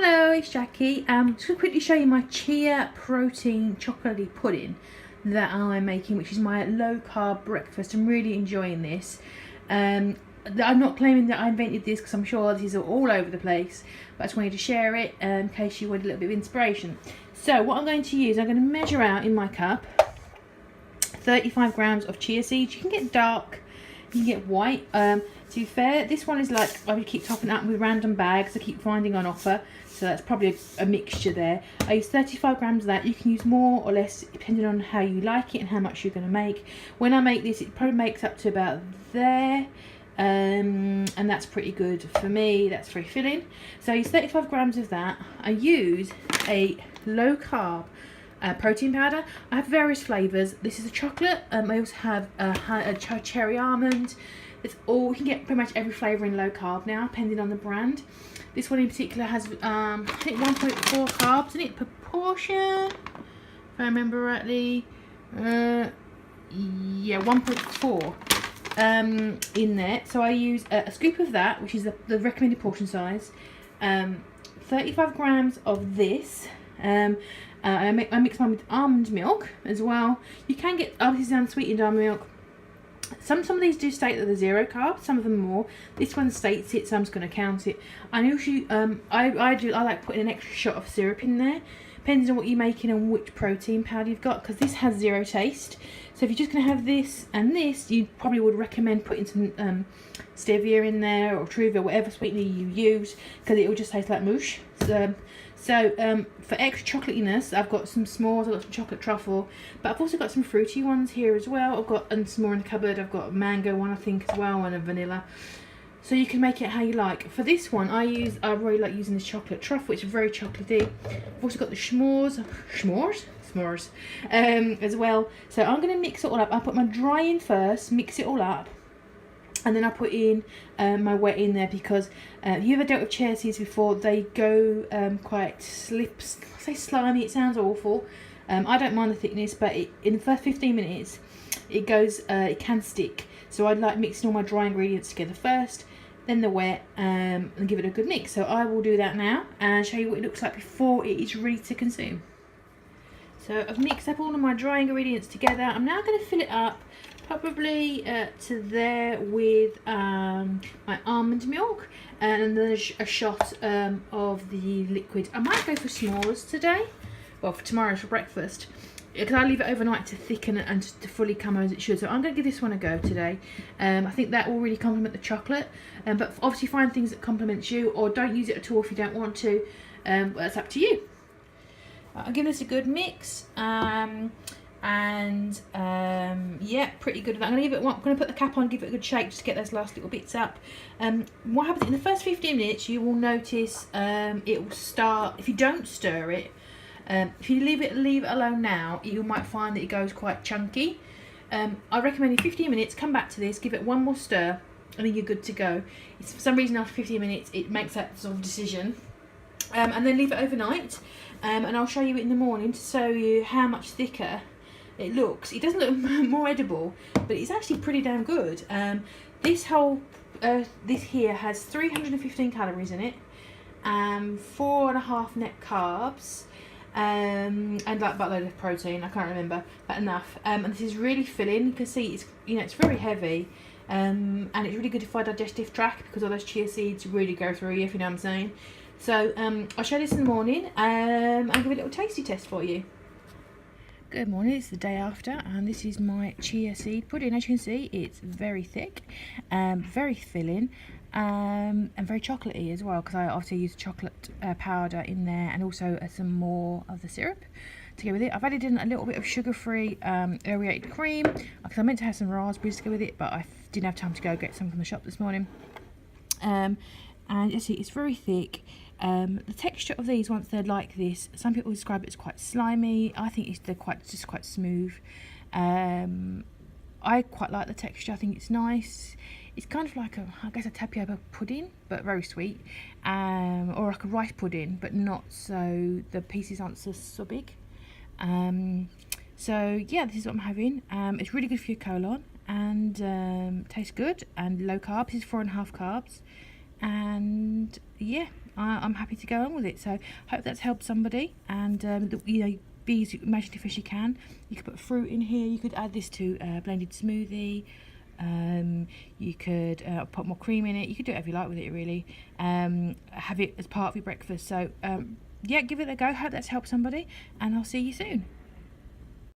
Hello, it's Jackie. Just going to quickly show you my Chia protein chocolatey pudding that I'm making, which is my low carb breakfast. I'm really enjoying this. I'm not claiming that I invented this because I'm sure this is all over the place, but I just wanted to share it in case you wanted a little bit of inspiration. So what I'm going to use, I'm going to measure out in my cup 35 grams of chia seeds. You can get dark, you can get white. To be fair, this one is like, I would keep topping up with random bags I keep finding on offer, so that's probably a mixture there. I use 35 grams of that. You can use more or less depending on how you like it and how much you're going to make. When I make this, it probably makes up to about there, and that's pretty good for me. That's very filling. So I use 35 grams of that. I use a low carb protein powder. I have various flavours. This is a chocolate. I also have a cherry almond. It's all, you can get pretty much every flavour in low carb now, depending on the brand. This one in particular has, I think 1.4 carbs in it per portion, if I remember rightly. Yeah, 1.4 in there. So I use a scoop of that, which is the recommended portion size. 35 grams of this. I mix mine with almond milk as well. You can get obviously unsweetened almond milk. Some of these do state that they're 0 carbs, some of them more. This one states it, so I'm just going to count it. And usually, I like putting an extra shot of syrup in there, depending on what you're making and which protein powder you've got, because this has 0 taste. So if you're just going to have this and this, you probably would recommend putting some stevia in there or Truvia, whatever sweetener you use, because it will just taste like mush. So for extra chocolatiness, I've got some s'mores, I've got some chocolate truffle, but I've also got some fruity ones here as well. I've got some more in the cupboard. I've got a mango one, I think, as well, and a vanilla. So you can make it how you like. For this one, I really like using this chocolate truffle, which is very chocolatey. I've also got the s'mores as well. So I'm going to mix it all up. I'll put my dry in first, mix it all up, and then I put in my wet in there, because if you ever dealt with chia seeds before, they go quite slimy. It sounds awful. I don't mind the thickness, but in the first 15 minutes, it can stick. So I like mixing all my dry ingredients together first, then the wet, and give it a good mix. So I will do that now and show you what it looks like before it is ready to consume. So I've mixed up all of my dry ingredients together. I'm now going to fill it up, probably to there with my almond milk, and then a shot of the liquid. I might go for s'mores today, well, for tomorrow for breakfast, because I leave it overnight to thicken and to fully come as it should. So I'm going to give this one a go today. I think that will really complement the chocolate, but obviously find things that complement you, or don't use it at all if you don't want to. But that's up to you. I'll give this a good mix, yeah, pretty good. I'm going to put the cap on, give it a good shake just to get those last little bits up. What happens in the first 15 minutes, you will notice it will start, if you don't stir it, if you leave it alone now, you might find that it goes quite chunky. I recommend in 15 minutes, come back to this, give it one more stir, and then you're good to go. For some reason after 15 minutes it makes that sort of decision. And then leave it overnight, and I'll show you it in the morning to show you how much thicker it looks. It doesn't look more edible, but it's actually pretty damn good. This here has 315 calories in it, 4.5 net carbs, and like about a load of protein. I can't remember, but enough. And this is really filling. You can see it's very heavy, and it's really good for our digestive tract, because all those chia seeds really go through you, if you know what I'm saying. So I'll show this in the morning and give a little tasty test for you. Good morning, it's the day after, and this is my chia seed pudding. As you can see, it's very thick, very filling, and very chocolatey as well, because I obviously use chocolate powder in there, and also some more of the syrup to go with it. I've added in a little bit of sugar-free aerated cream, because I meant to have some raspberries to go with it, but I didn't have time to go get some from the shop this morning. And you see, it's very thick. The texture of these, once they're like this, some people describe it as quite slimy. I think they're just quite smooth. I quite like the texture. I think it's nice. It's kind of like I guess a tapioca pudding, but very sweet, or like a rice pudding, but not so, the pieces aren't so big. So yeah, this is what I'm having. It's really good for your colon, and tastes good, and low carb. This is 4.5 carbs. And yeah, I'm happy to go on with it. So hope that's helped somebody. And you know, be as imaginative as you can. You could put fruit in here. You could add this to a blended smoothie. You could put more cream in it. You could do whatever you like with it, really. Have it as part of your breakfast. So yeah, give it a go. Hope that's helped somebody, and I'll see you soon.